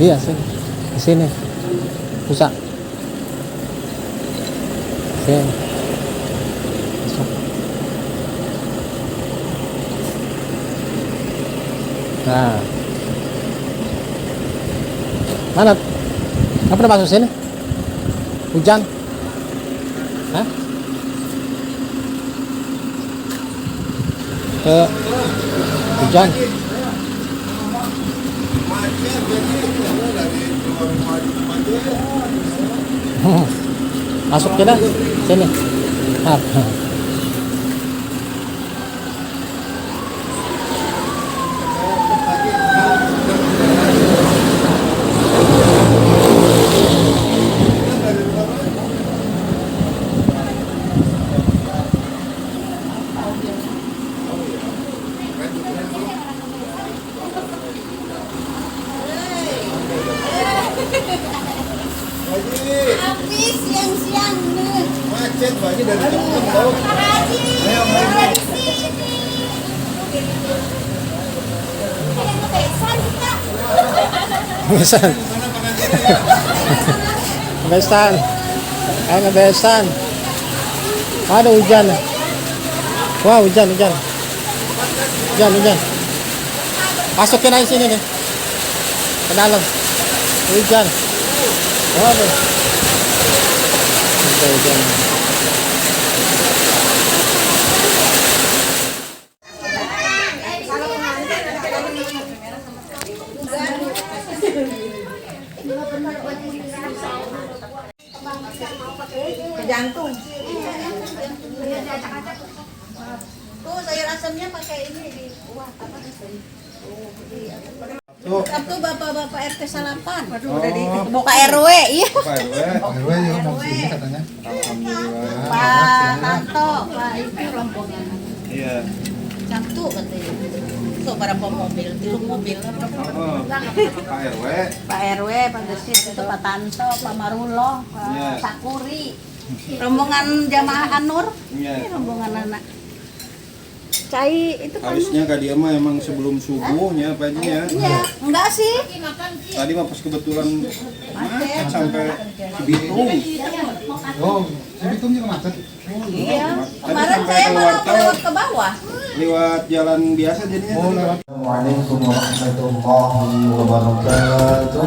Iya sini, di sini, pusat. Sini, masuk. Nah, mana? Apa udah masuk sini? Hujan? Hah? Hujan? Masuk kita sini. Habis siang-siang nih. Macet bagi dari jam tahu. Ayo main. Besan. Besan. Ayo besan. Ada hujan. Wah, hujan. Hujan. Masukin aja sini nih. Ke dalam. Hujan. Waduh. Hujan. Ke jantung. Tuh sayur asamnya pakai ini di wah apa sih? Satu bapak-bapak RT Salapan. Waduh, udah di buka RW, iya. RW juga mau sini katanya. Alhamdulillah. Pak Tanto, Pak itu rombongan. Iya. Satu katanya. Tuh berapa mobil? Tiga mobil. Pak RW. Pak RW, Pak Desit, itu Pak Tanto, Pak Marulo, Pak Iya. Sakuri. Rombongan jamaah Anur. Iya. Ini rombongan anak. Cai itu kan. Harusnya kak dia mah emang sebelum subuhnya apa aja ya. Iya, enggak sih. Tadi mah pas kebetulan macet sampai Cibitung. Oh, Cibitung juga macet. Iya. Tadi Kemarin sampai saya keluar malah tol lewat ke bawah. lewat jalan biasa jadinya. Oh, lewat. Assalamualaikum warahmatullahi wabarakatuh.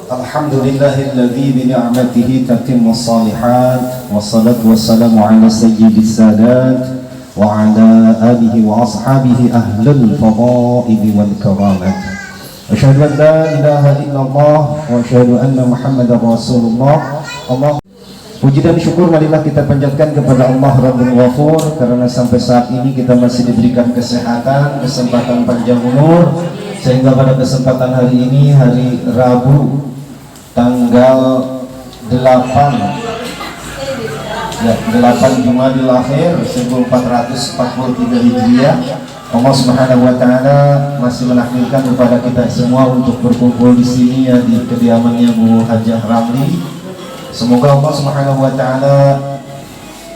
Alhamdulillahilladzi bi ni'matihi tatimmus shalihat wassalatu wassalamu ala sayyidis sadat wa ala alihi wa ashabihi ahlul fadaili wal karamat. Asyhadu an la ilaha illallah wa asyhadu anna Muhammadar Rasulullah. Allah puji dan syukur marilah kita panjatkan kepada Allah Rabbul Ghafur karena sampai saat ini kita masih diberikan kesehatan, kesempatan panjang umur sehingga pada kesempatan hari ini hari Rabu tanggal 8 Jumadil Akhir 1443 Hijriah. Allah Subhanahu wa taala masih menakdirkan kepada kita semua untuk berkumpul di sini ya di kediamannya Bu Hajah Ramli. Semoga Allah Subhanahu wa taala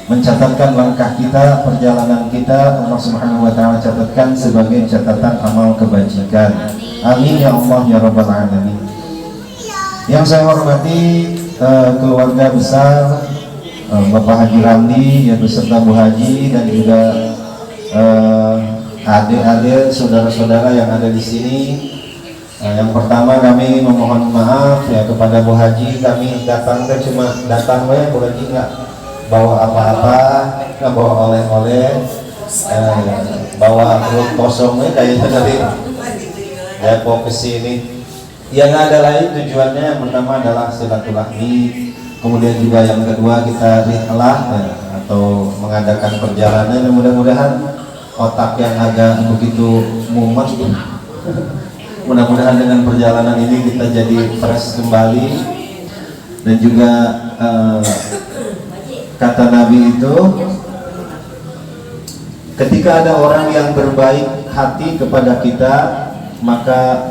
mencatatkan langkah kita, perjalanan kita, Allah Subhanahu wa taala catatkan sebagai catatan amal kebajikan. Amin ya Allah ya rabbal alamin. Yang saya hormati keluarga besar Bapak Haji Ramli ya beserta Bu Haji dan juga adik-adik saudara-saudara yang ada di sini. Yang pertama kami memohon maaf ya kepada Bu Haji, kami datang cuma datang ya Bu Haji nggak bawa apa-apa, nggak bawa oleh-oleh, bawa perut kosong kayaknya dari Depok ke sini. Yang ada lain tujuannya yang pertama adalah silaturahmi, kemudian juga yang kedua kita rihlah atau mengadakan perjalanan yang mudah-mudahan otak yang agak begitu mumet mudah-mudahan dengan perjalanan ini kita jadi fresh kembali. Dan juga kata Nabi itu ketika ada orang yang berbaik hati kepada kita maka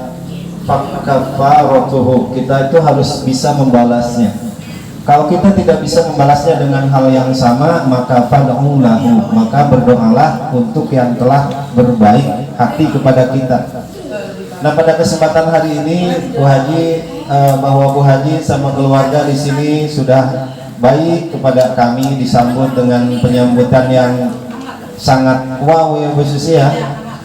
kafaratuhu, kita itu harus bisa membalasnya. Kalau kita tidak bisa membalasnya dengan hal yang sama, maka fad'u lahu, maka berdoalah untuk yang telah berbaik hati kepada kita. Nah, pada kesempatan hari ini Bu Haji, bahwa Bu Haji sama keluarga di sini sudah baik kepada kami, disambut dengan penyambutan yang sangat wow ya Bu Susi ya.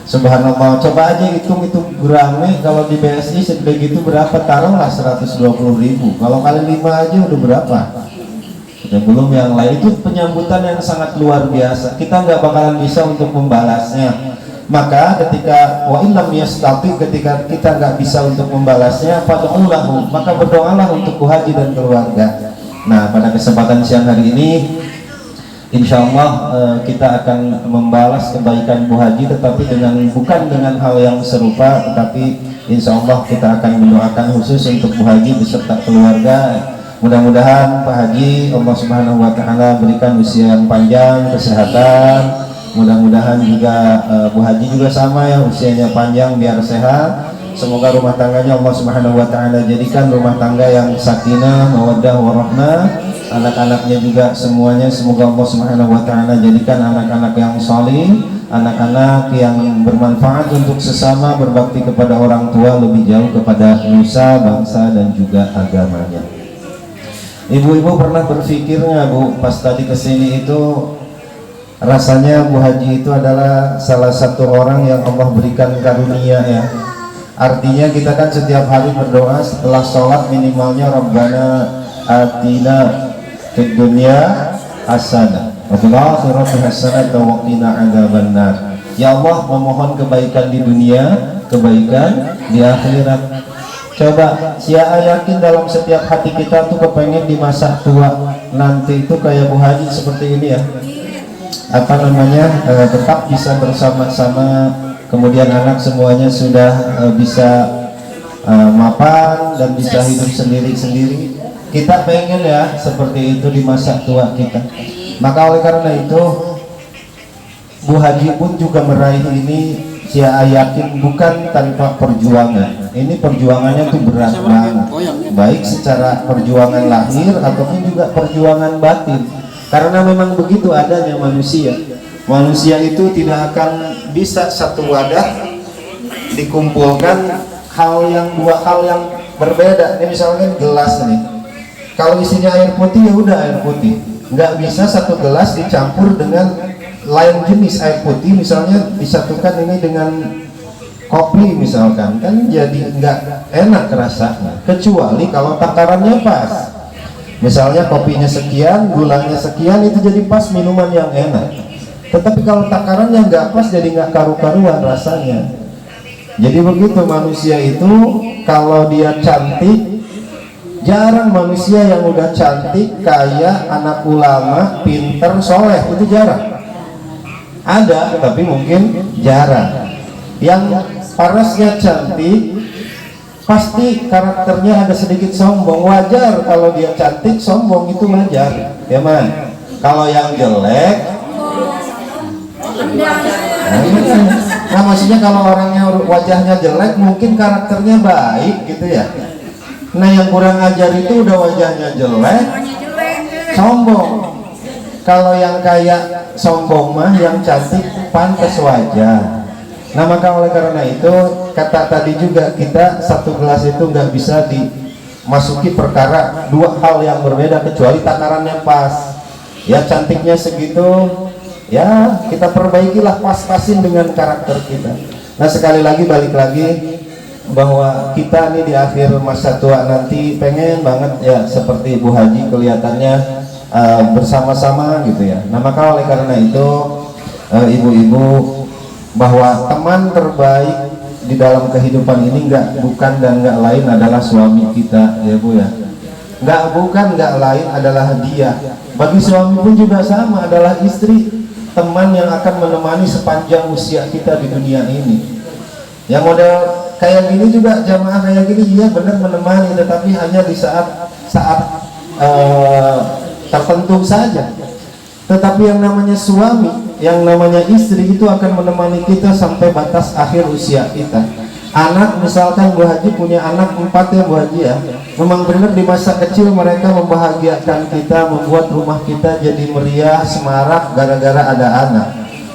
Subhanallah, coba aja hitung itu gramnya kalau di BSI segede gitu berapa, taruhlah 120.000. Kalau kali 5 aja udah berapa? Udah belum yang lain. Itu penyambutan yang sangat luar biasa. Kita nggak bakalan bisa untuk membalasnya. Maka ketika wa illam yastati, ketika kita nggak bisa untuk membalasnya, fad'ulahu, maka berdoalah untuk Bu Haji dan keluarga. Nah, pada kesempatan siang hari ini insya Allah kita akan membalas kebaikan Bu Haji, tetapi bukan dengan hal yang serupa, tetapi insya Allah kita akan mendoakan khusus untuk Bu Haji beserta keluarga. Mudah-mudahan Pak Haji Allah Subhanahu Wa Taala berikan usia yang panjang, kesehatan. Mudah-mudahan juga Bu Haji juga sama ya, usianya panjang biar sehat. Semoga rumah tangganya Allah Subhanahu Wa Taala jadikan rumah tangga yang sakinah, mawaddah, warahmah. Anak-anaknya juga semuanya semoga Allah Subhanahu Wa Taala jadikan anak-anak yang salih, anak-anak yang bermanfaat untuk sesama, berbakti kepada orang tua, lebih jauh kepada nusa, bangsa dan juga agamanya. Ibu-ibu pernah berpikir nggak Bu, pas tadi kesini itu rasanya Bu Haji itu adalah salah satu orang yang Allah berikan karunia ya. Artinya kita kan setiap hari berdoa setelah sholat minimalnya Rabbana atina fid dunya hasanah wa fil akhirati hasanah wa qina adzabannar. Ya Allah, memohon kebaikan di dunia, kebaikan di akhirat. Coba saya yakin dalam setiap hati kita tuh kepengen di masa tua nanti itu kayak Bu Haji seperti ini ya. Apa namanya, tetap bisa bersama-sama, kemudian anak semuanya sudah bisa mapan dan bisa hidup sendiri-sendiri. Kita pengen ya seperti itu di masa tua kita. Maka oleh karena itu Bu Haji pun juga meraih ini, saya yakin bukan tanpa perjuangan. Ini perjuangannya tuh berat banget, baik secara perjuangan lahir ataupun juga perjuangan batin. Karena memang begitu adanya manusia. Manusia itu tidak akan bisa satu wadah dikumpulkan dua hal yang berbeda. Ini misalnya gelas nih, kalau isinya air putih ya udah air putih. Nggak bisa satu gelas dicampur dengan lain jenis air putih, misalnya disatukan ini dengan kopi misalkan, kan jadi nggak enak rasanya. Kecuali kalau takarannya pas. Misalnya kopinya sekian, gulanya sekian, itu jadi pas minuman yang enak. Tetapi kalau takarannya nggak pas, jadi nggak karu-karuan rasanya. Jadi begitu manusia itu, kalau dia cantik, jarang manusia yang udah cantik, kaya, anak ulama, pinter, soleh, itu jarang. Ada, tapi mungkin jarang. Yang parasnya cantik, pasti karakternya ada sedikit sombong. Wajar kalau dia cantik sombong, itu wajar ya man. Kalau yang jelek nah maksudnya kalau orangnya wajahnya jelek mungkin karakternya baik gitu ya. Nah yang kurang ajar itu udah wajahnya jelek sombong. Kalau yang kayak sombong mah, yang cantik pantas wajar. Nah maka oleh karena itu kata tadi juga, kita satu gelas itu nggak bisa dimasuki perkara dua hal yang berbeda kecuali takarannya pas. Ya cantiknya segitu, ya kita perbaikilah, pas-pasin dengan karakter kita. Nah sekali lagi balik lagi bahwa kita nih di akhir masa tua nanti pengen banget ya seperti Bu Haji kelihatannya bersama-sama gitu ya. Nah maka oleh karena itu ibu-ibu, bahwa teman terbaik di dalam kehidupan ini bukan dan nggak lain adalah suami kita ya Bu ya. Bukan nggak lain adalah dia. Bagi suami pun juga sama, adalah istri, teman yang akan menemani sepanjang usia kita di dunia ini. Yang model kayak gini juga, jamaah kayak gini, iya benar menemani, tetapi hanya di saat tertentu saja. Tetapi yang namanya suami, yang namanya istri itu akan menemani kita sampai batas akhir usia kita. Anak, misalkan Bu Haji punya anak 4 ya Bu Haji ya. Memang benar di masa kecil mereka membahagiakan kita, membuat rumah kita jadi meriah, semarak gara-gara ada anak.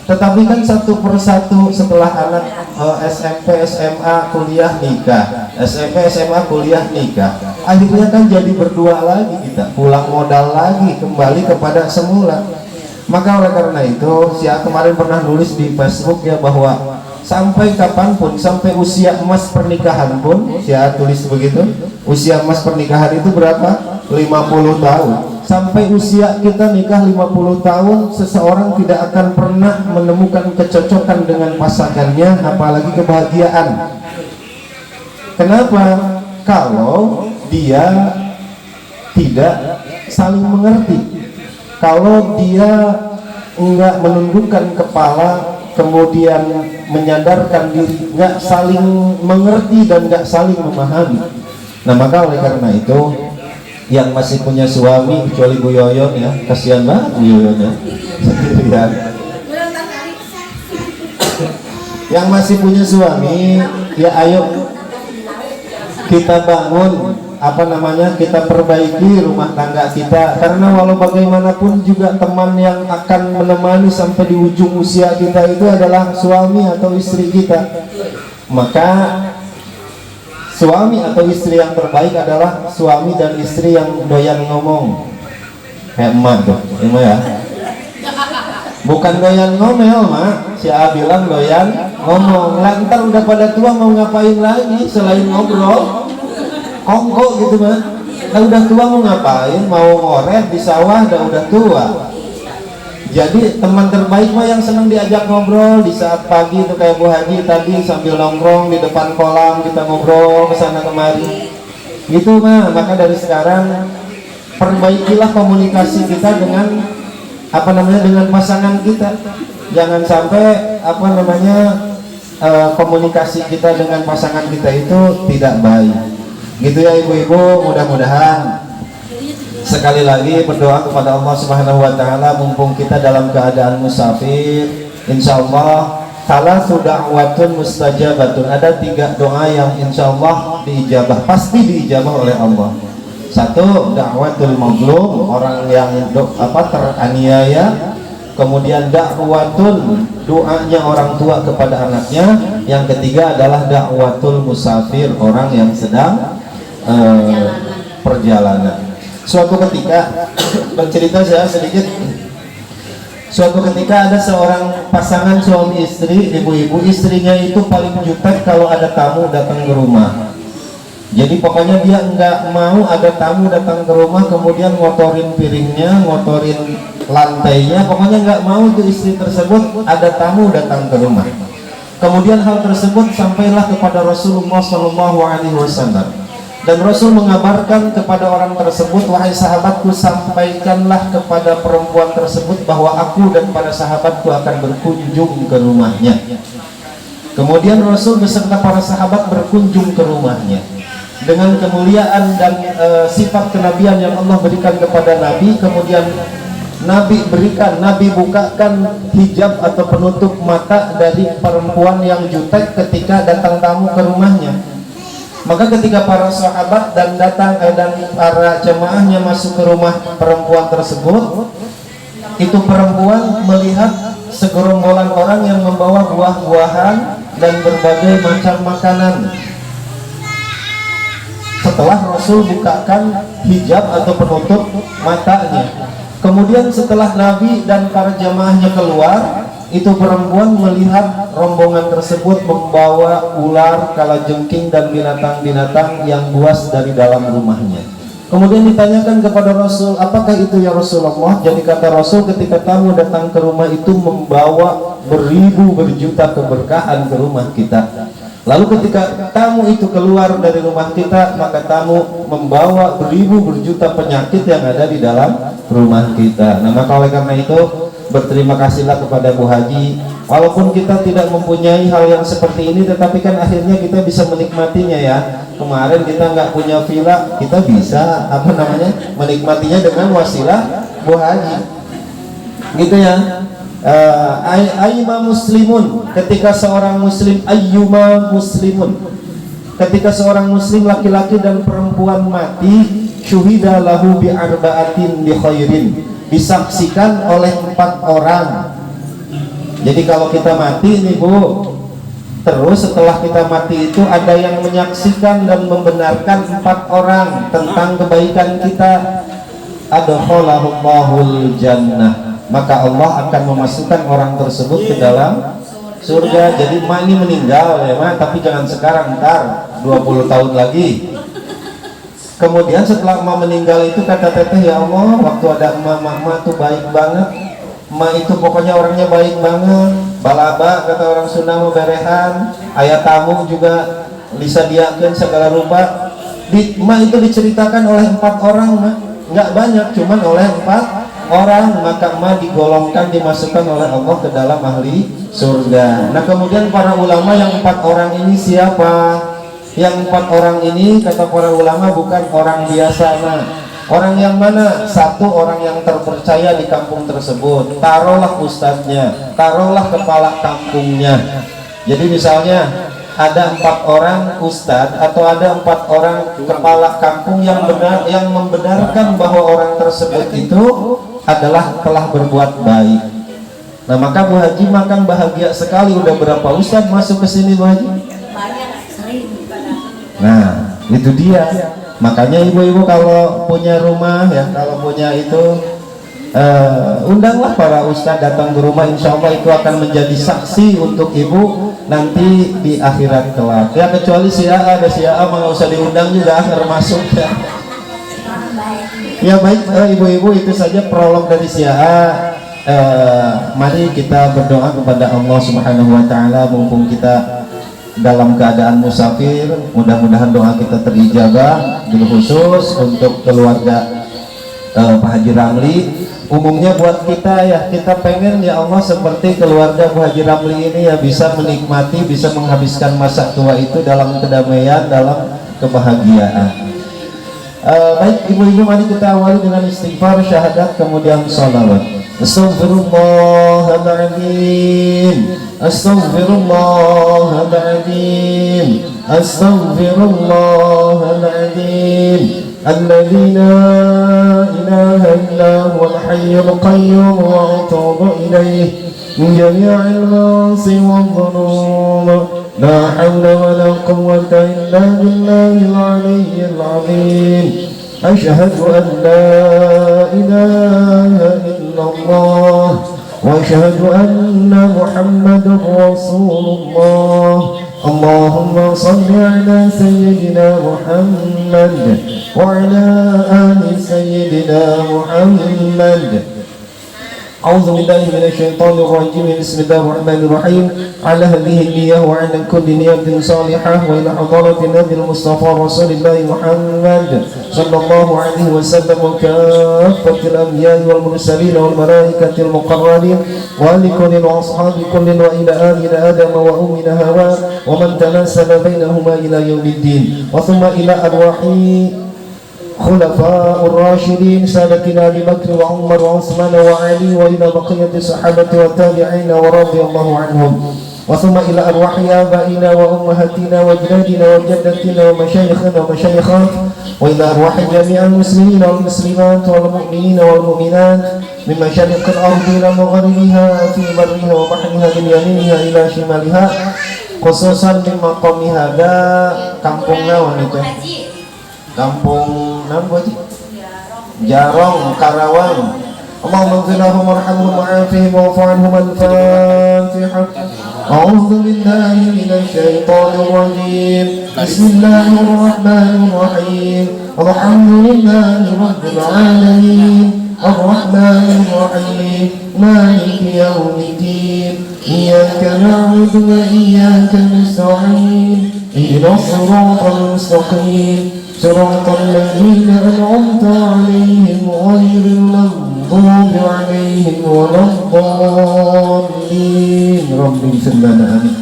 Tetapi kan satu persatu setelah anak SMP, SMA, kuliah nikah, SMP, SMA, kuliah nikah. Akhirnya kan jadi berdua lagi kita, pulang modal lagi, kembali kepada semula. Maka oleh karena itu, saya kemarin pernah nulis di Facebook ya bahwa sampai kapanpun, sampai usia emas pernikahan pun, saya tulis begitu, usia emas pernikahan itu berapa? 50 tahun. Sampai usia kita nikah 50 tahun, seseorang tidak akan pernah menemukan kecocokan dengan pasangannya, apalagi kebahagiaan. Kenapa? Kalau dia tidak saling mengerti, kalau dia enggak menundukkan kepala, kemudian menyadarkan diri, enggak saling mengerti dan enggak saling memahami. Nah maka oleh karena itu, yang masih punya suami kecuali Bu Yoyon ya, kasihan banget Bu Yoyon ya, sendirian. Yang masih punya suami ya ayo kita bangun, apa namanya, kita perbaiki rumah tangga kita, karena walau bagaimanapun juga teman yang akan menemani sampai di ujung usia kita itu adalah suami atau istri kita. Maka suami atau istri yang terbaik adalah suami dan istri yang doyan ngomong. Kayak emak tuh, emak ya. Bukan doyan ngomel, mak. Si A bilang doyan ngomong. Lantar udah pada tua mau ngapain lagi selain ngobrol? Kongko gitu mah. Nah udah tua mau ngapain? Mau ngoret di sawah, udah tua. Jadi teman terbaik mah yang senang diajak ngobrol di saat pagi itu kayak Bu Haji tadi sambil nongkrong di depan kolam kita ngobrol kesana kemari. Gitu mah. Maka dari sekarang perbaikilah komunikasi kita dengan apa namanya, dengan pasangan kita. Jangan sampai apa namanya komunikasi kita dengan pasangan kita itu tidak baik. Gitu ya ibu-ibu, mudah-mudahan sekali lagi berdoa kepada Allah Subhanahu wa taala, mumpung kita dalam keadaan musafir, insyaallah thalathu da'watun mustajabatun, ada 3 doa yang insyaallah diijabah, pasti diijabah oleh Allah. 1, da'watul mazlum, orang yang teraniaya. Kemudian da'watun, doanya orang tua kepada anaknya. Yang ketiga adalah da'watul musafir, orang yang sedang perjalanan. Suatu ketika, bercerita saya sedikit. Suatu ketika ada seorang pasangan suami istri, ibu-ibu, istrinya itu paling jutek kalau ada tamu datang ke rumah. Jadi pokoknya dia nggak mau ada tamu datang ke rumah kemudian ngotorin piringnya, ngotorin lantainya, pokoknya nggak mau itu istri tersebut ada tamu datang ke rumah. Kemudian hal tersebut sampailah kepada Rasulullah SAW. Dan Rasul mengabarkan kepada orang tersebut, wahai sahabatku, sampaikanlah kepada perempuan tersebut bahwa aku dan para sahabatku akan berkunjung ke rumahnya. Kemudian Rasul beserta para sahabat berkunjung ke rumahnya dengan kemuliaan dan sifat kenabian yang Allah berikan kepada Nabi. Kemudian Nabi bukakan hijab atau penutup mata dari perempuan yang jutek ketika datang tamu ke rumahnya. Maka ketika para sahabat dan para jemaahnya masuk ke rumah perempuan tersebut, itu perempuan melihat segerombolan orang yang membawa buah-buahan dan berbagai macam makanan. Setelah Rasul bukakan hijab atau penutup matanya, kemudian setelah Nabi dan para jemaahnya keluar, itu perempuan melihat rombongan tersebut membawa ular, kalajengking dan binatang-binatang yang buas dari dalam rumahnya. Kemudian ditanyakan kepada Rasul, apakah itu ya Rasulullah? Jadi kata Rasul, ketika tamu datang ke rumah itu membawa beribu berjuta keberkahan ke rumah kita. Lalu ketika tamu itu keluar dari rumah kita, maka tamu membawa beribu berjuta penyakit yang ada di dalam rumah kita. Nah maka oleh karena itu, berterima kasihlah kepada Bu Haji. Walaupun kita tidak mempunyai hal yang seperti ini, tetapi kan akhirnya kita bisa menikmatinya ya. Kemarin kita nggak punya villa, kita bisa menikmatinya dengan wasilah Bu Haji. Gitu ya. Ayyuma muslimun, ketika seorang muslim, ayyuma muslimun, ketika seorang muslim laki-laki dan perempuan mati, syuhida lahu bi arba'atin bi khairin, disaksikan oleh 4 orang. Jadi kalau kita mati nih Bu, Terus setelah kita mati itu ada yang menyaksikan dan membenarkan 4 orang tentang kebaikan kita. Adkhalahumul jannah, maka Allah akan memasukkan orang tersebut ke dalam surga. Jadi emak ini meninggal ya mak, tapi jangan sekarang, ntar 20 tahun lagi. Kemudian setelah emak meninggal itu kata teteh, ya Allah, waktu ada emak tuh baik banget. Emak itu pokoknya orangnya baik banget, balaba kata orang Sunda mau berehan, ayah tamu juga disediakan segala rupa. Emak itu diceritakan oleh 4 orang mak, nggak banyak, cuman oleh 4 orang, maka emak digolongkan, dimasukkan oleh Allah ke dalam ahli surga. Nah kemudian para ulama yang 4 orang ini siapa? Yang 4 orang ini kata para ulama bukan orang biasa mak. Orang yang mana? Satu orang yang terpercaya di kampung tersebut, taruhlah ustadznya, taruhlah kepala kampungnya. Jadi misalnya ada 4 orang ustadz atau ada 4 orang kepala kampung yang membenarkan bahwa orang tersebut itu adalah telah berbuat baik. Nah maka Bu Haji makan bahagia sekali. Udah berapa ustadz masuk ke sini Bu Haji? Banyak, sering. Nah itu dia. Makanya ibu-ibu kalau punya rumah ya, kalau punya itu undanglah para ustadz datang ke rumah, insya Allah itu akan menjadi saksi untuk ibu nanti di akhirat kelak. Ya kecuali si A, ada si A nggak usah diundang juga termasuk ya. Ya baik ibu-ibu, itu saja prolog dari si A. Mari kita berdoa kepada Allah Subhanahu Wa Taala mumpung kita dalam keadaan musafir. Mudah-mudahan doa kita terijabah, bil khusus untuk keluarga Pak Haji Ramli. Umumnya buat kita ya, kita pengen ya Allah seperti keluarga Pak Haji Ramli ini ya, bisa menikmati, bisa menghabiskan masa tua itu dalam kedamaian, dalam kebahagiaan. Baik ibu-ibu, mari kita awali dengan istighfar, syahadat, kemudian sholawat. Astaghfirullahaladzim, astaghfirullahaladzim, astaghfirullahaladzim. Alladzi la ilaha illa huwal hayyul qayyum wa atubu ilaih min jami'il ma'asi wal dhunub. La hawla wa la quwwata illa billahil aliyyil azim. Asyhadu an la ilaha illallah wa asyhadu anna Muhammadar Rasulullah. Allahumma salli ala sayyidina Muhammad wa ala ali sayyidina Muhammad. A'udzu billahi minasyaitonir rajim. Bismillahirrahmanirrahim. Ala hadhihi niyyah wa ala kulli niyyatin salihah wa ila hadratin nabil mustafa rasulillah Muhammad sallallahu alaihi wasallam wa kaffatil anbiya'i wal mursalin wal malaikatil muqarrabin wa li kulli wa ashabi kulli wa ila amina adam wa ummina hawa wa man tanassala bainahuma ila yaumiddin wa thumma ila arwahi خلفاء الراشدين سادتنا أبي بكر وعمر وعثمان وعلي وإلى بقية الصحابة والتابعين ورضي الله عنهم وثم إلى أرواح آبائنا وأمهاتنا وأجدادنا وجدتنا ومشايخنا ومشايخات وإلى أرواح جميع المسلمين والمسلمات والمؤمنين والمؤمنات من مشارق الأرض إلى مغربها في برها وبحرها من يمينها إلى شمالها خصوصا من مقام هذا kampungnya wanita kampung Jarong, Karawang. Allahumma ighfir lahum warhamhum wa'afihim wa'fu 'anhum. Al-Fatihah. A'udzu billahi minasy syaithanir rajim. Bismillahirrahmanirrahim. Alhamdulillahi rabbil alamin. Ar-Rahmanir Rahim. Maliki yaumiddin. Iyyaka na'budu wa iyyaka nasta'in. Ihdinas siratal mustaqim. صراط الذين أنعمت عليهم غير المغضوب عليهم ولا الضالين رب اغفر لنا آمين.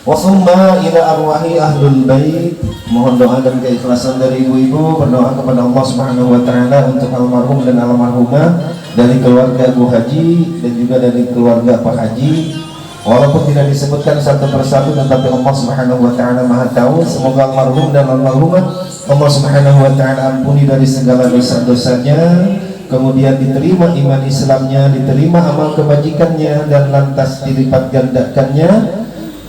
Wasumma ila arwahi ahlul bait. Mohon doa dan keikhlasan dari ibu-ibu, berdoa kepada Allah Subhanahu wa taala untuk almarhum dan almarhumah dari keluarga Bu Haji dan juga dari keluarga Pak Haji. Walaupun tidak disebutkan satu persatu, tetapi Allah Subhanahu wa taala Maha tahu. Semoga almarhum dan almarhumah Allah Subhanahu wa taala ampuni dari segala dosa-dosanya, kemudian diterima iman Islamnya, diterima amal kebajikannya, dan lantas dilipat gandakannya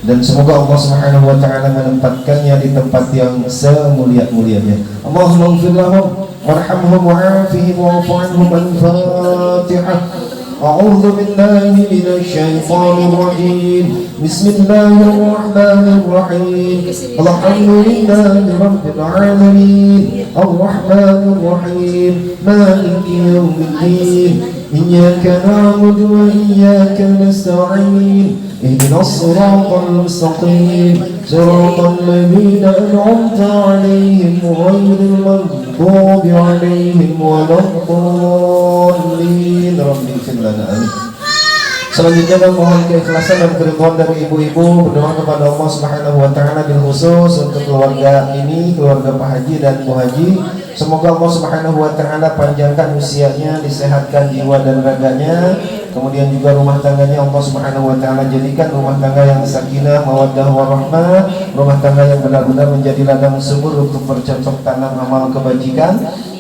dan semoga Allah Subhanahu wa taala menempatkannya di tempat yang semulia-mulianya. Allahumma ighfir lahum warhamhum wa'afihim wa'fu 'anhum. Al-Fatihah. أعوذ بالله من الشيطان الرجيم. بسم الله الرحمن الرحيم. الحمد لله رب العالمين الرحمن الرحيم مالك يوم الدين إياك نعبد وإياك نستعين اهدنا الصراط المستقيم صراط الذين أنعمت عليهم غير المغضوب عليهم ولا الضالين. رب اغفر لنا آمين. Selanjutnya kami mohon keikhlasan dan keriduan dari ibu-ibu, berdoa kepada Allah Subhanahu wa taala bil khusus untuk keluarga ini, keluarga Pak Haji dan Bu Haji. Semoga Allah Subhanahu wa taala panjangkan usianya, disehatkan jiwa dan raganya. Kemudian juga rumah tangganya Allah Subhanahu wa taala jadikan rumah tangga yang sakinah, mawaddah warahmah, rumah tangga yang benar-benar menjadi ladang subur untuk bercocok tanam amal kebajikan.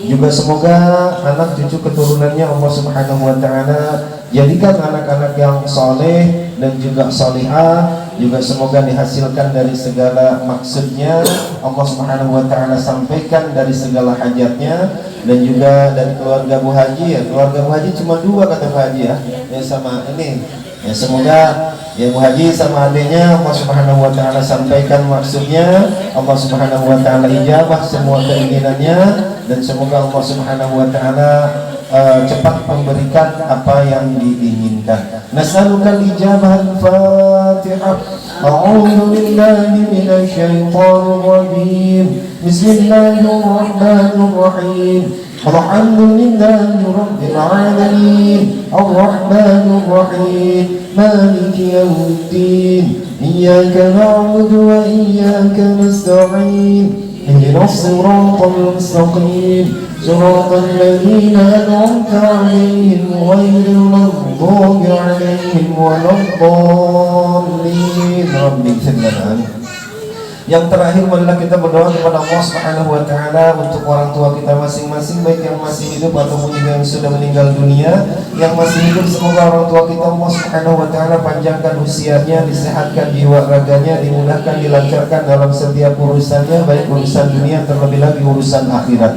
Juga semoga anak cucu keturunannya Allah Subhanahu wa taala jadikan anak-anak yang soleh dan juga solihah. Juga semoga dihasilkan dari segala maksudnya, Allah Subhanahu wa taala sampaikan dari segala hajatnya. Dan juga dari keluarga Bu Haji ya, keluarga Bu Haji cuma 2 kata Bu Haji ya, sama ini ya, semoga ya Bu Haji sama adiknya Allah Subhanahu wa taala sampaikan maksudnya, Allah Subhanahu wa taala ijabah semua keinginannya, dan semoga Allah Subhanahu wa taala cepat memberikan apa yang diinginkan. Nas'alukal ijabah. Al-Fatihah. A'udzu billahi minasy syaithanir rajim. Bismillahirrahmanirrahim. Alhamdulillahi rabbil alamin. Ar-Rahmanir Rahim. Maliki yaumiddin. Iyyaka na'budu wa iyyaka nasta'in. اهدنا الصراط المستقيم صراط الذين أنعمت عليهم غير المغضوب عليهم ولا الضالين. رب اغفر لنا. Yang terakhir marilah kita berdoa kepada Allah Subhanahu wa taala untuk orang tua kita masing-masing, baik yang masih hidup ataupun juga yang sudah meninggal dunia. Yang masih hidup semoga orang tua kita Allah Subhanahu wa taala panjangkan usianya, disehatkan jiwa raganya, dimudahkan, dilancarkan dalam setiap urusannya, baik urusan dunia terlebih lagi urusan akhirat.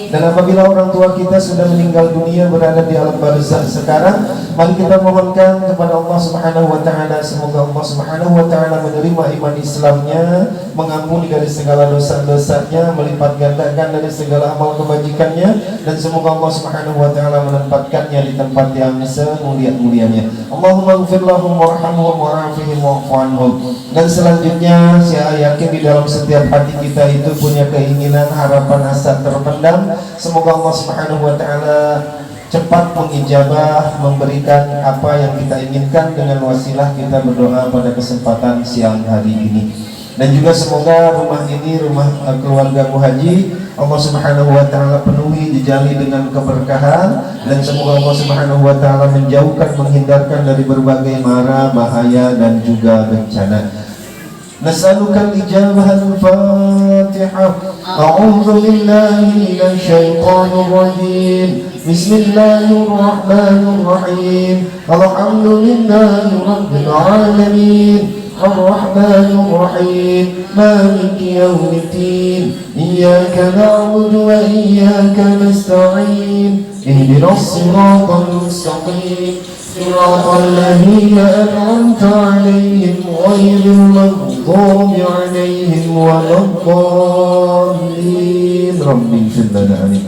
Dan apabila orang tua kita sudah meninggal dunia berada di alam barzakh sekarang, mari kita mohonkan kepada Allah Subhanahu wa taala semoga Allah Subhanahu wa taala menerima iman Islamnya, mengampuni dari segala dosa-dosanya, melipat gandakan dari segala amal kebajikannya, dan semoga Allah Subhanahu wa taala menempatkannya di tempat yang semulia-mulianya. Allahumma ighfir lahum warhamhum wa'afihim wa'fu 'anhum. Dan selanjutnya saya yakin di dalam setiap hati kita itu punya keinginan, harapan, asa terpendam. Semoga Allah Subhanahu wa taala cepat mengijabah, memberikan apa yang kita inginkan dengan wasilah kita berdoa pada kesempatan siang hari ini. Dan juga semoga rumah ini, rumah keluarga Bu Haji, Allah Subhanahu wa taala penuhi, dijali dengan keberkahan, dan semoga Allah Subhanahu wa taala menjauhkan, menghindarkan dari berbagai mara, bahaya dan juga bencana. Nas'alukal ijabah. Al-Fatihah. A'udzu billahi minasy syaithanir rajim. Bismillahirrahmanirrahim. Alhamdulillahi rabbil alamin. Ar-Rahmanir Rahim. Maliki yaumiddin. Iyyaka na'budu wa iyyaka nasta'in. Ihdinas siratal mustaqim. صراط الذين أنعمت عليهم غير المغضوب عليهم ولا الضالين. رب اغفر لنا. آمين.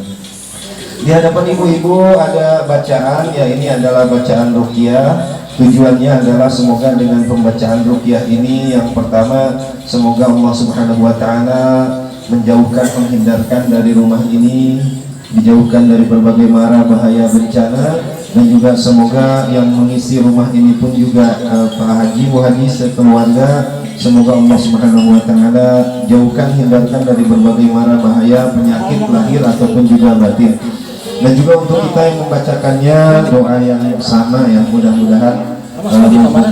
Di hadapan ibu-ibu ada bacaan, ya ini adalah bacaan ruqyah. Tujuannya adalah semoga dengan pembacaan ruqyah ini, yang pertama semoga Allah Subhanahu wa taala menjauhkan, menghindarkan dari rumah ini, dijauhkan dari berbagai mara, bahaya, bencana. Dan juga semoga yang mengisi rumah ini pun juga Pak Haji, Bu Haji sekeluarga, semoga Allah Subhanahu wa taala jauhkan, hindarkan dari berbagai mara bahaya, penyakit lahir ataupun juga batin. Dan juga untuk kita yang membacakannya, doa yang sama yang mudah-mudahan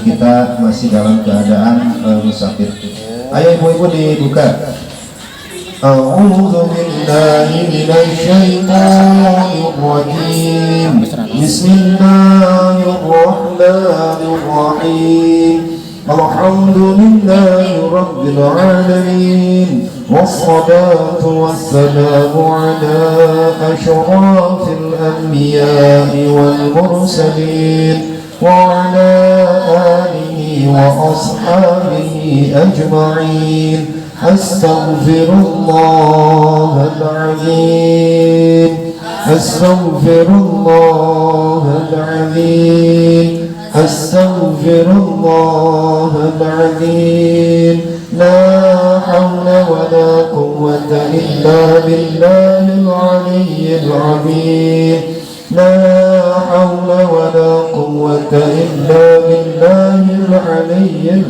kita masih dalam keadaan musafir. Ayo ibu-ibu dibuka. A'udzu billahi minasy syaithanir rajim. Bismillahirrahmanirrahim. الحمد لله رب العالمين والصلاة والسلام على أشراف الأنبياء والمرسلين وعلى آله وأصحابه أجمعين أستغفر الله العظيم أستغفر الله العظيم أستغفر الله العظيم لا حول ولا قوة إلا بالله العلي العظيم لا حول ولا قوة إلا بالله العلي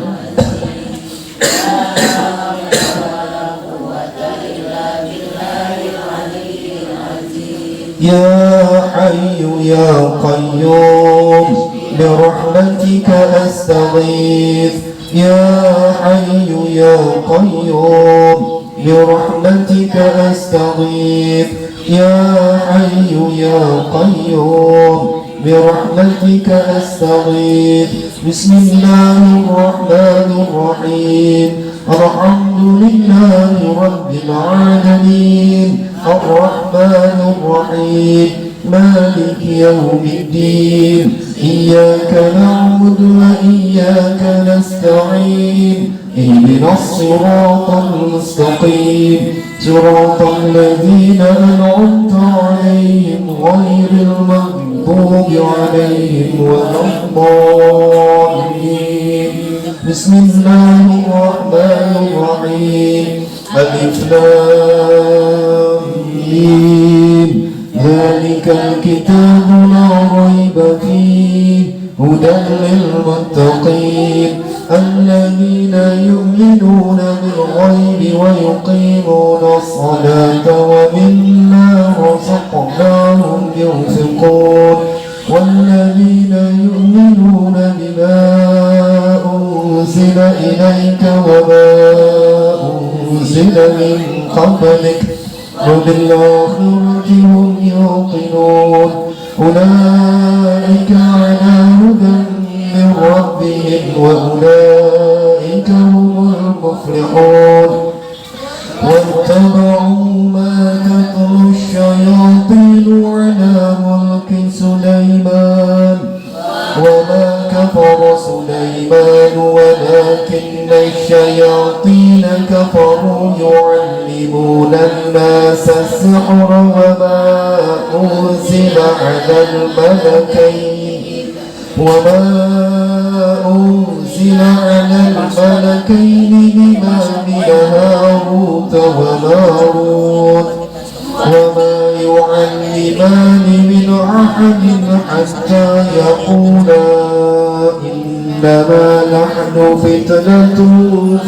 يا حي يا قيوم برحمتك أستغيث يا حي يا قيوم برحمتك أستغيث يا حي يا قيوم برحمتك أستغيث بسم الله الرحمن الرحيم الحمد لله رب العالمين الرحمن الرحيم مالك يوم الدين إياك نعبد وإياك نستعين اهدنا الصراط المستقيم صراط الذين أنعمت عليهم غير المغضوب عليهم ولا الضالين بسم الله الرحمن الرحيم ألف لام ميم ذلك الكتاب لا ريب فيه هدى للمتقين الذين يؤمنون بالغيب ويقيمون الصلاة ومما رزقناهم ينفقون والذين يؤمنون بما أنزل إليك وما أنزل من قبلك وبالآخرة هم يوقنون أولئك على هدى من ربهم وأولئك هم المفلحون واتبعوا ما تتلو الشياطين على ملك سليمان وما كفر سليمان ولكن الشياطين كفروا يعلمون الناس السحر وما أنزل على الملكين ببابل هاروت وماروت وما يعلمان من أحد حتى يقولا إنما نحن فتنة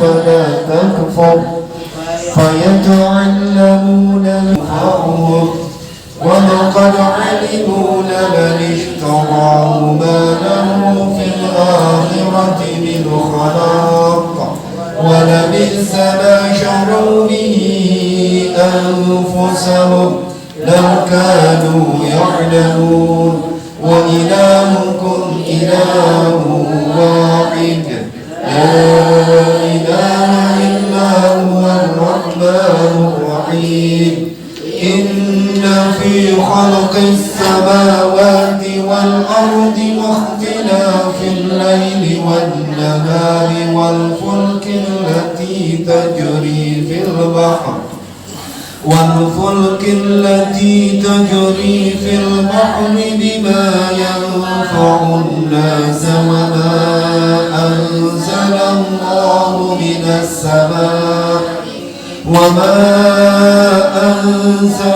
فلا تكفر فيتعلمون منهم ولقد علموا لمن اشتراه ما له في الآخرة من خلاق ولبئس ما شروا به أنفسهم لو كانوا يعلمون وإلهكم إله واحد لا إله إلا هو الرحمن الرحيم إن في خلق السماوات والأرض واختلاف الليل والنهار والفلك التي تجري في البحر بما ينفع الناس وما أنزل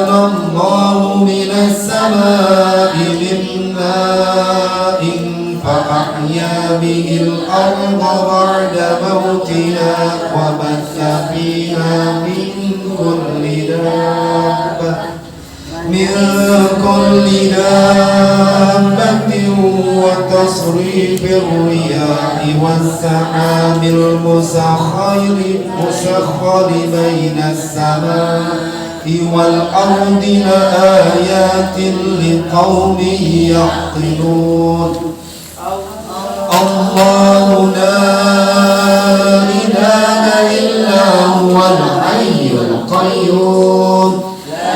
الله من السماء من ماء فأحيا به الأرض بعد موتها وبث فيها من كل دابة وتصريف الرياح والسحاب المسخر بين السماء والأرض لآيات لقوم يعقلون الله لا الحي القيوم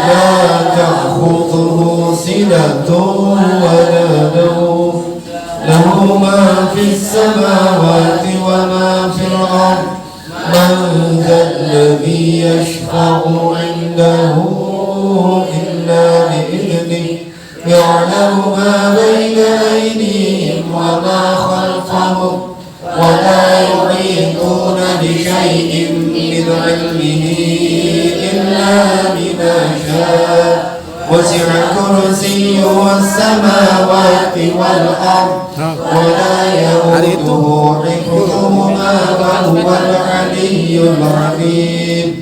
لا تأخذه سنة ولا نوم له ما في السماوات وما في الأرض من ذا الذي يشفع عنده إلا بإذنه يعلم ما بين أيديهم وما خلفهم ولا يحيطون بشيء من علمه إلا بما شاء وسع كرسيه السماوات والأرض ولا يؤوده حفظهما وهو العلي العظيم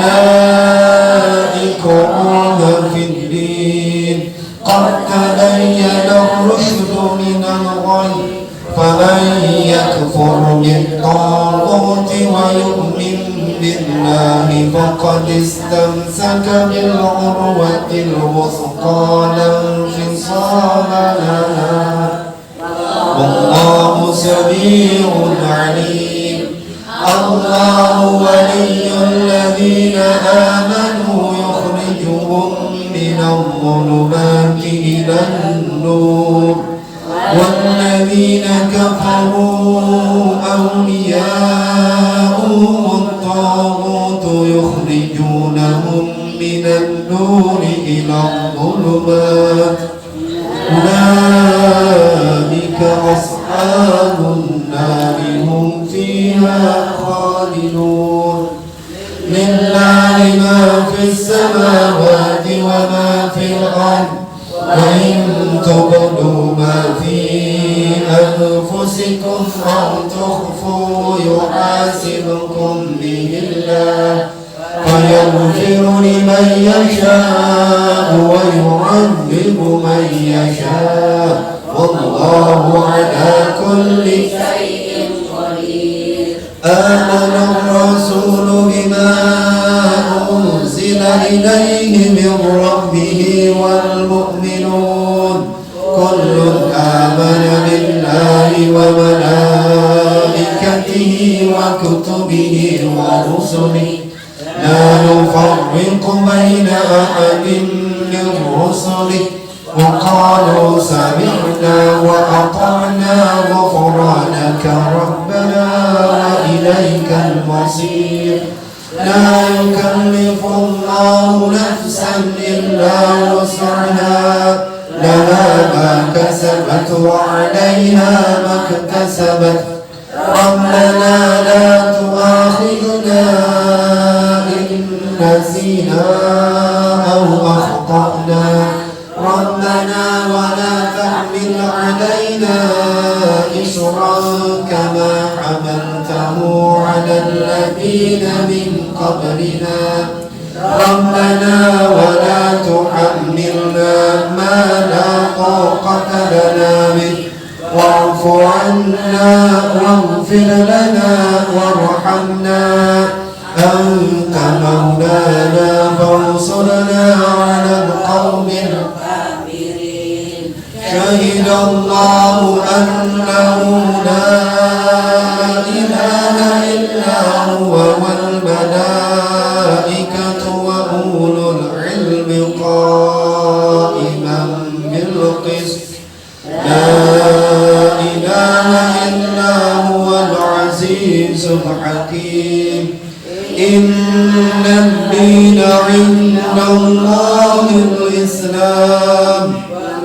لا إكراه في الدين قد تبين الرشد من الغي فمن يكفر بالطاغوت ويؤمن بالله فقد استمسك بالعروة الوثقى لا انفصام لها والله سميع عليم الله ولي الذين آمنوا يخرجهم من الظلمات إلى النور والذين كفروا أولياؤهم الطاغوت يخرجونهم من النور إلى الظلمات أولئك أصحاب النار هم فيها خالدون لله ما في السماوات وما في الأرض وإن تبدوا ما في أنفسكم أو تخفوا يحاسبكم به الله فيغفر لمن يشاء ويعذب من يشاء والله على كل شيء قدير آمن الرسول بما أنزل إليه من ربه والمؤمنون كل آمن بالله وملائكته وكتبه ورسله لا نفرق بين أحد من رسله وقالوا سمعنا وأطعنا غفرانك ربنا وإليك المصير لا يكلف الله نفسا إلا وسعها لها ما كسبت وعليها ما اكتسبت ربنا لا تؤاخذنا إن نسينا أو أخطأنا ربنا ولا تحمل علينا إصرا كما حملته على الذين من قبلنا ربنا ولا تحملنا ما لا طاقة لنا به واعف عنا واغفر لنا وارحمنا أنت مولانا فانصرنا على القوم الكافرين شهد الله أنه لا إله إلا هو والملائكة وأولو العلم قائما بالقسط لا إله إلا هو العزيز الحكيم إن الدين عند الله الإسلام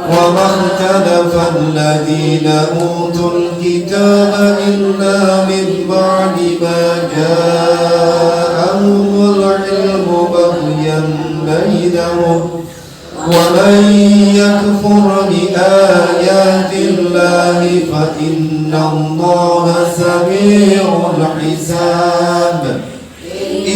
وما اختلف الذين أوتوا الكتاب إلا من بعد ما جاءهم العلم بغيا بينهم ومن يكفر بآيات الله فإن الله سميع الحساب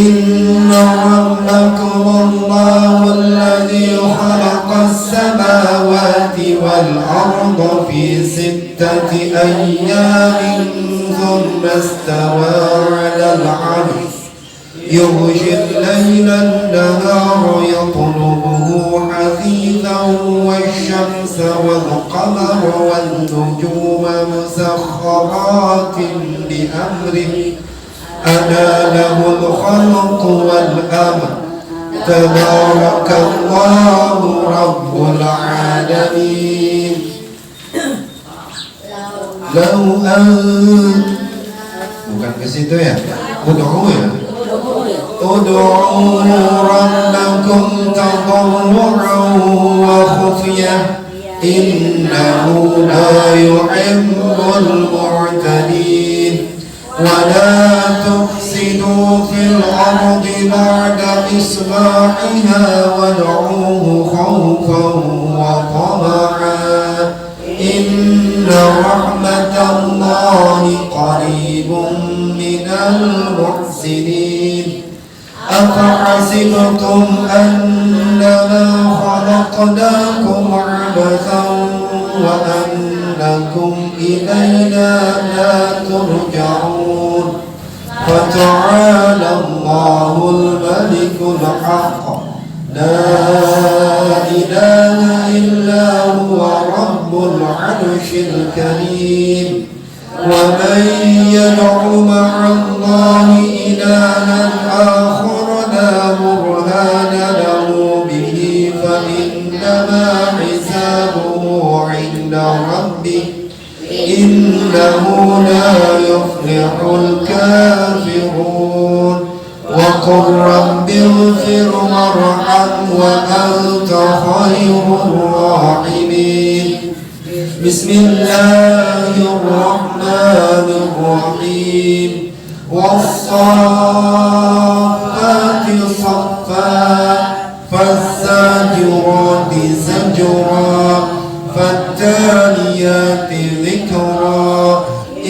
إن ربكم الله الذي خلق السماوات والأرض في 6 أيام ثم استوى على العرش يغشي الليل النهار يطلبه حثيثا والشمس والقمر والنجوم مسخرات بأمره ألا له الخلق والأمر تبارك الله رب العالمين لو أن bukan ke situ ya ud'u ya ud'u rabbakum tadarru'an wa khufyah innahu la yuhibbul mu'tadin wa la tufsidu fil ardi ba'da islahiha wad'uhu khawfan wa tama'an inna rahmatallahi qaribun minal muhsinin أفحسبتم أنما خلقناكم عبثا وأنكم إلينا لا ترجعون فتعالى الله الملك الحق لا إله إلا هو رب العرش الكريم ومن يدع مع الله إلها آخر لا برهان له به فإنما حسابه عند ربه إنه لا يفلح الكافرون وقل رب اغفر وارحم وأنت خير الراحمين بسم الله الرحمن الرحيم والصافات صفا فالزاجرات زجرا فالتاليات ذكرا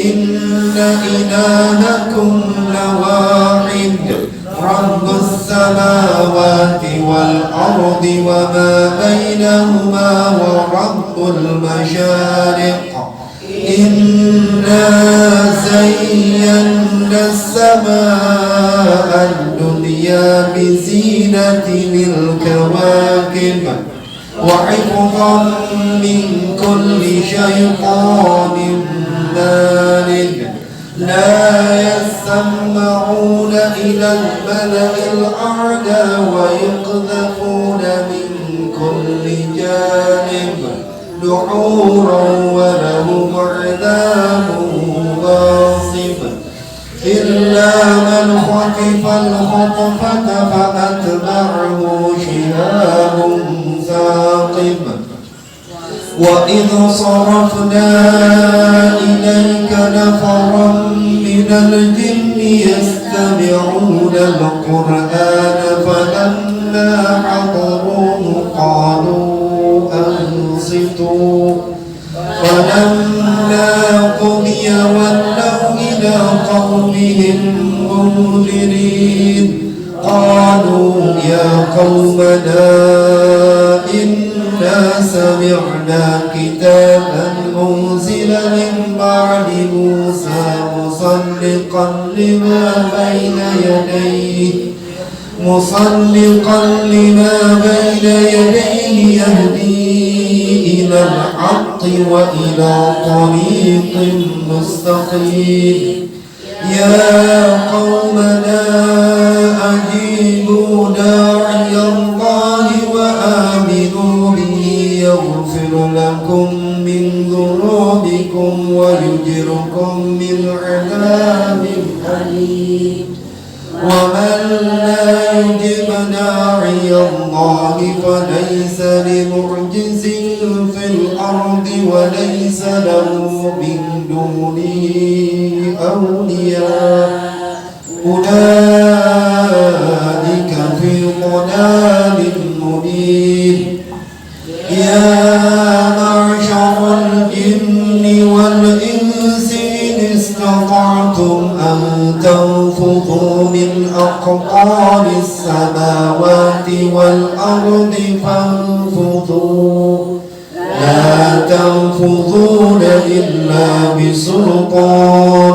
إن إلهكم لواحد رب السماوات والأرض وما بينهما ورب المشارق إنا زينا السماء الدنيا بزينة الكواكب وحفظا من كل شيطان مارد لا يسمعون إلى الملأ الأعلى ويقذفون من كل جانب دحورا ولهم عذاب واصب إلا من خطف الخطفة فأتبعه شهاب ثاقب وإذ صرفنا إليك نفرا من الجن يستمعون القرآن فلما حضروه قالوا أنصتوا فلما قضي ولوا إلى قومهم منذرين قالوا يا قومنا إنا سمعنا كتابا أنزل من بعد موسى مصدقا لما بين يديه يهدي إلى الحق وإلى طريق مستقيم يا قومنا أجيبوا داعي الله وآمنوا به يغفر لكم من ذنوبكم ويجركم من عذاب أليم ومن لا يجب داعي الله فليس بمعجز في الأرض وليس له من دونه أولياء أولئك في ضلال مبين يا معشر الجن والإنس إن استطعتم أن تنفذوا من أقطار السماوات والأرض فانفذوا لا تنفذون إلا بسلطان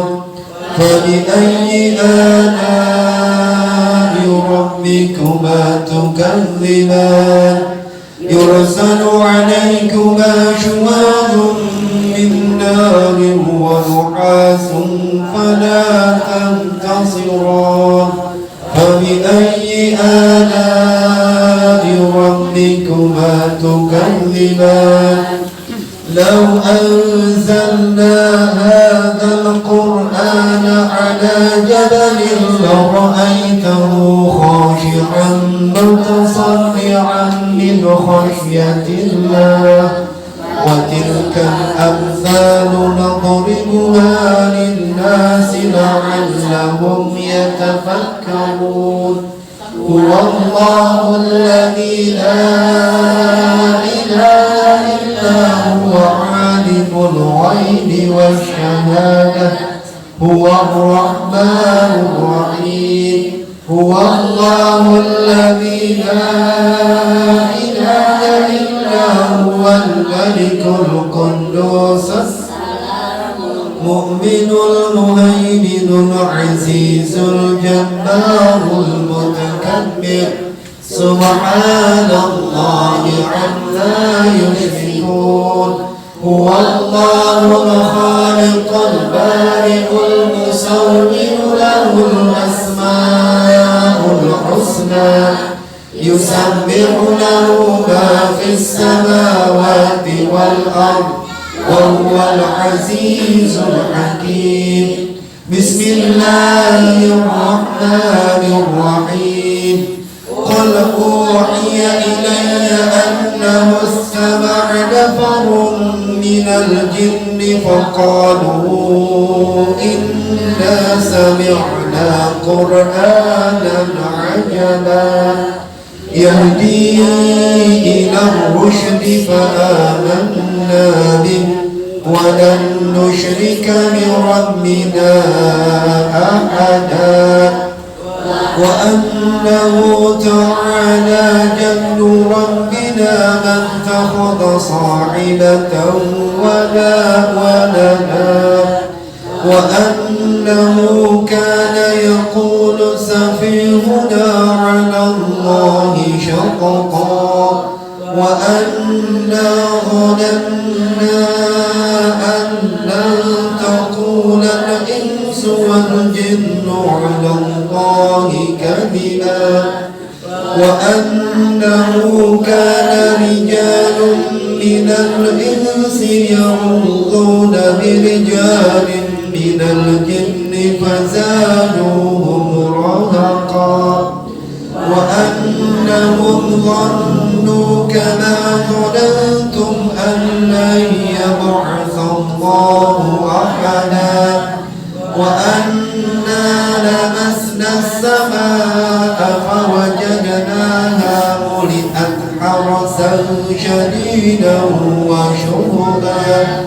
فبأي آلاء ربكما تكذبان يرسل عليكما شواظ من نار ونحاس فلا تنتصران خاسرون فبأي آلاء ربكما تكذبان لو أنزلنا هذا القرآن على جبل لرأيته خاشعا متصدعا من خشية الله وتلك الأمثال نضربها للناس لعلهم يتفكرون هو الله الذي لا إله إلا هو عالم الغيب والشهادة هو الرحمن الرحيم هو الله الذي لا إله إلا هو الملك القدوس المؤمن المهيمن العزيز الجبار المتكبر سبحان الله عما يشركون هو الله الخالق البارئ المصور له الأسماء الحسنى يسبح له ما في السماوات والأرض وهو العزيز الحكيم بسم الله الرحمن الرحيم قل أوحي إلي أنه استمع نفر من الجن فقالوا إنا سمعنا قرآنا عجبا يهدي إلى الرشد فآمنا به ولن نشرك بربنا أحدا وأنه تعالى جد ربنا ما اتخذ صاحبة ولا ولدا وأنه كان يقول سفيهنا على الله شططا وأنا ظننا أن لن تقول الإنس والجن على الله كذبا وأنه كان رجال من الإنس يعوذون برجال من الجن فزادوهم رهقا وأنهم ظنوا كما ظننتم أن لن يبعث الله أحدا وأنا لمسنا السماء فوجدناها ملئت حرسا شديدا وشهبا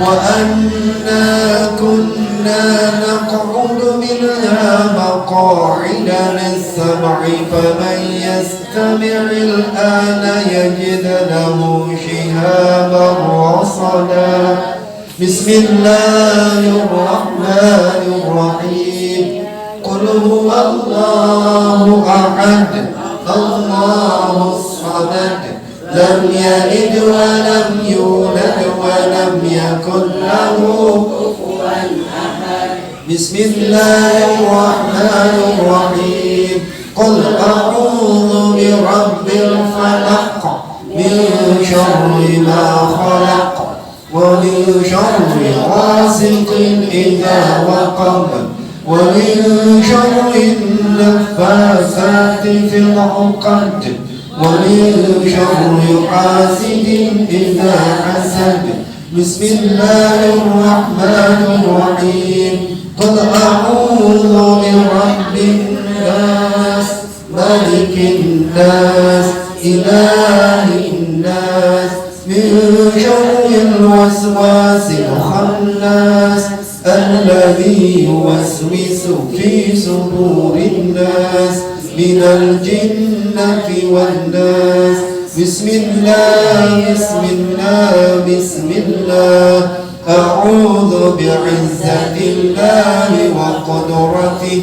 وأنا كنا نقعد منها مقاعد للسمع فمن يستمع الآن يجد له شهابا رصدا بسم الله الرحمن الرحيم قل هو الله أحد الله الصمد لم يلد ولم يولد ولم يكن له كفوا أحد بسم الله الرحمن الرحيم قل أعوذ برب الفلق من شر ما خلق ومن شر غاسق إذا وقب ومن شر النفاثات في العقد ومن شر حاسد إذا حسد بسم الله الرحمن الرحيم قل أعوذ برب الناس ملك الناس إله الناس من شر الوسواس الخناس الذي يوسوس في صدور الناس من الجنة والناس بسم الله بسم الله بسم الله أعوذ بعزة الله وقدرته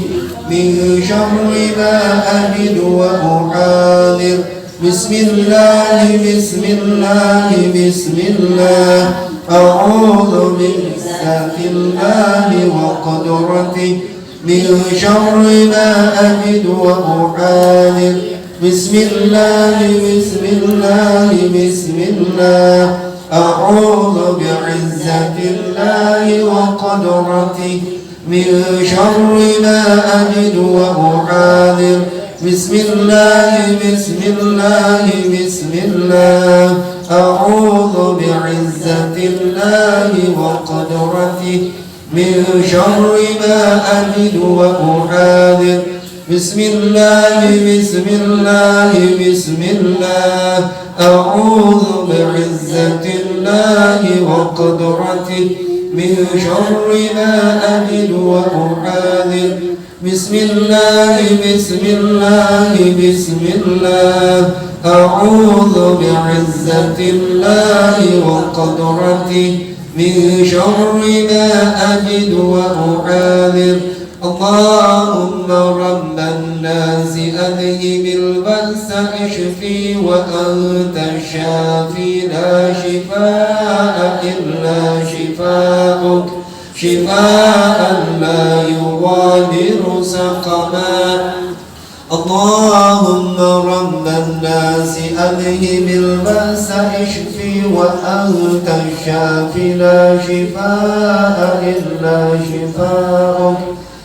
من شر ما أجد وأحاذر بسم الله بسم الله بسم الله أعوذ بعزة الله وقدرته من شر ما أجد وأحاذر بسم الله بسم الله بسم الله أعوذ بعزة الله وقدرته من شر ما أجد وأحاذر بسم الله بسم الله بسم الله أعوذ بعزة الله وقدرته من شر ما أجد وأحاذر بسم الله بسم الله بسم الله أعوذ بعزة الله وقدرته من شر ما أجد وأحاذر بسم الله بسم الله بسم الله أعوذ بعزة الله وقدرته من شر ما أجد وأحاذر اللهم رب الناس أذهب البأس اشفي وأنت الشافي لا شفاء إلا شفاءك شفاء لا يغادر سقما اللهم رب الناس أذهب البأس اشفي وأنت الشافي لا شفاء إلا شفاءك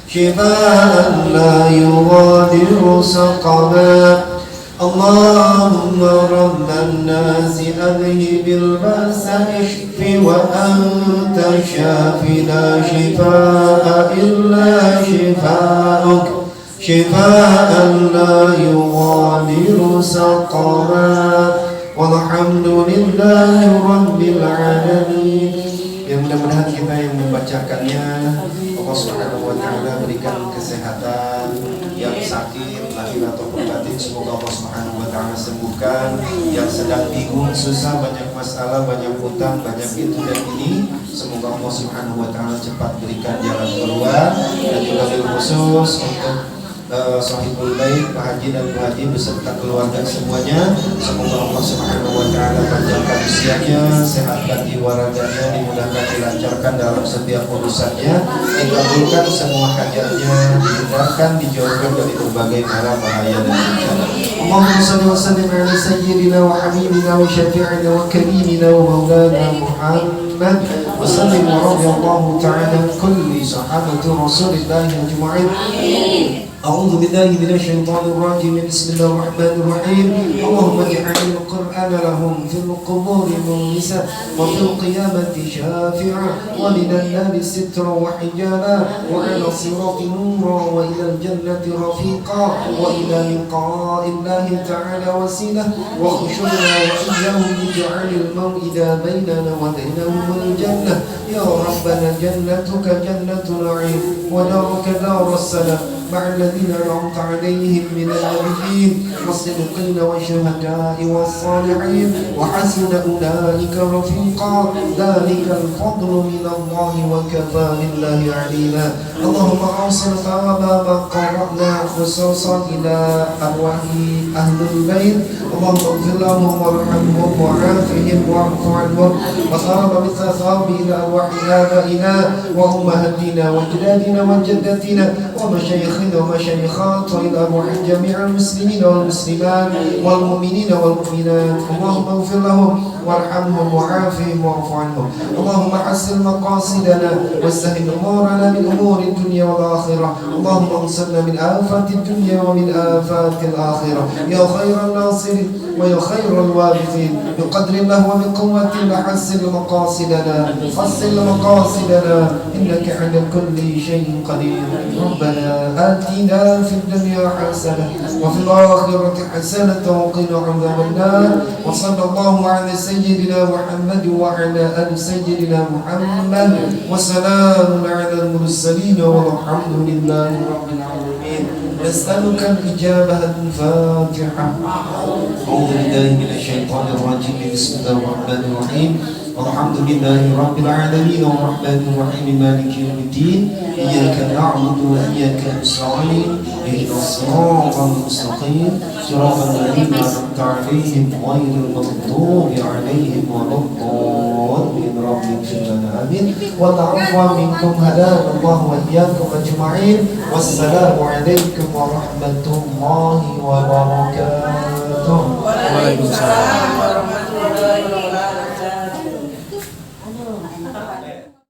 شفاء لا يغادر سقما اللهم رب الناس أذهب البأس اشفي وأنت الشافي لا شفاء إلا شفاءك شفاء لا يغادر سقما والحمد لله رب العالمين. Yang mudah-mudahan kita yang membacakannya Allah Subhanahu wa taala berikan kesehatan, yang sakit lahir ataupun batin semoga Allah Subhanahu wa taala sembuhkan, yang sedang bingung, susah, banyak masalah, banyak hutang, banyak itu dan ini semoga Allah Subhanahu wa taala cepat berikan jalan keluar. Dan juga khusus untuk Sahibul Bait, Pak Haji dan Bu Haji beserta keluarga semuanya, semoga Allah Subhanahu wa taala panjangkan usianya, sehatkan jiwa raganya, dimudahkan dilancarkan dalam setiap urusannya, dikabulkan semua hajatnya, dihindarkan, dijauhkan dari berbagai mara bahaya dan bencana. Allahumma shalli wa sallim ala sayyidina wa habibina wa syafi'ina wa karimina wa maulana Muhammad wa sallim wa radiyallahu ta'ala kulli sahabati Rasulillah ajma'in. أعوذ بالله من الشيطان الرجيم بسم الله الرحمن الرحيم اللهم اجعل القرآن لهم في القبور مونسا وفي القيامة شافعا ومن النار سترا وحجابا وعلى الصراط نورا وإلى الجنة رفيقا وإلى لقاء الله تعالى وسيلة واخشونا وإياهم اجعل الموئد بيننا وبينهم الجنة يا ربنا جنتك جنة نعيم ودارك دار السلام مع الذين أنعمت عليهم من النبيين والصديقين والشهداء والصالحين وحسن أولئك رفيقا ذلك الفضل من الله وكفى بالله عليما اللهم أوصل ثواب ما قرأنا خصوصا إلى أرواح أهل البيت اللهم اغفر لهم وارحمهم وعافهم واعف عنهم وصار مثل ثواب إلى أرواح آبائنا وأمهاتنا وأجدادنا وجداتنا ومشايخنا ومشايخات وإلى أرواح جميع المسلمين والمسلمات والمؤمنين والمؤمنات اللهم اغفر لهم وارحمهم وعافهم واعف عنهم اللهم حسن مقاصدنا وسهل أمورنا من أمور الدنيا والآخرة اللهم انصرنا من آفات الدنيا ومن آفات الآخرة يا خير الناصرين ويا خير الوارثين بقدر الله وبقوة حسن مقاصدنا حسن مقاصدنا إنك على كل شيء قدير ربنا آتنا في الدنيا حسنة وفي الآخرة حسنة وقنا عذاب النار وصلى الله على سيدنا محمد وعلى آل سيدنا محمد وسلام على المرسلين والحمد لله رب العالمين نسألك الإجابة الفاتحة أعوذ بالله من الشيطان الرجيم بسم الله الرحمن الرحيم الحمد لله رب العالمين الرحمن الرحيم مالك يوم الدين إياك نعبد وإياك نستعين اهدنا الصراط المستقيم صراط الذين أنعمت عليهم غير المغضوب عليهم ولا الضالين رب اغفر لنا آمين وتعفو منكم هدانا الله وإياكم أجمعين والسلام عليكم ورحمة الله وبركاته. Waalaikumsalam.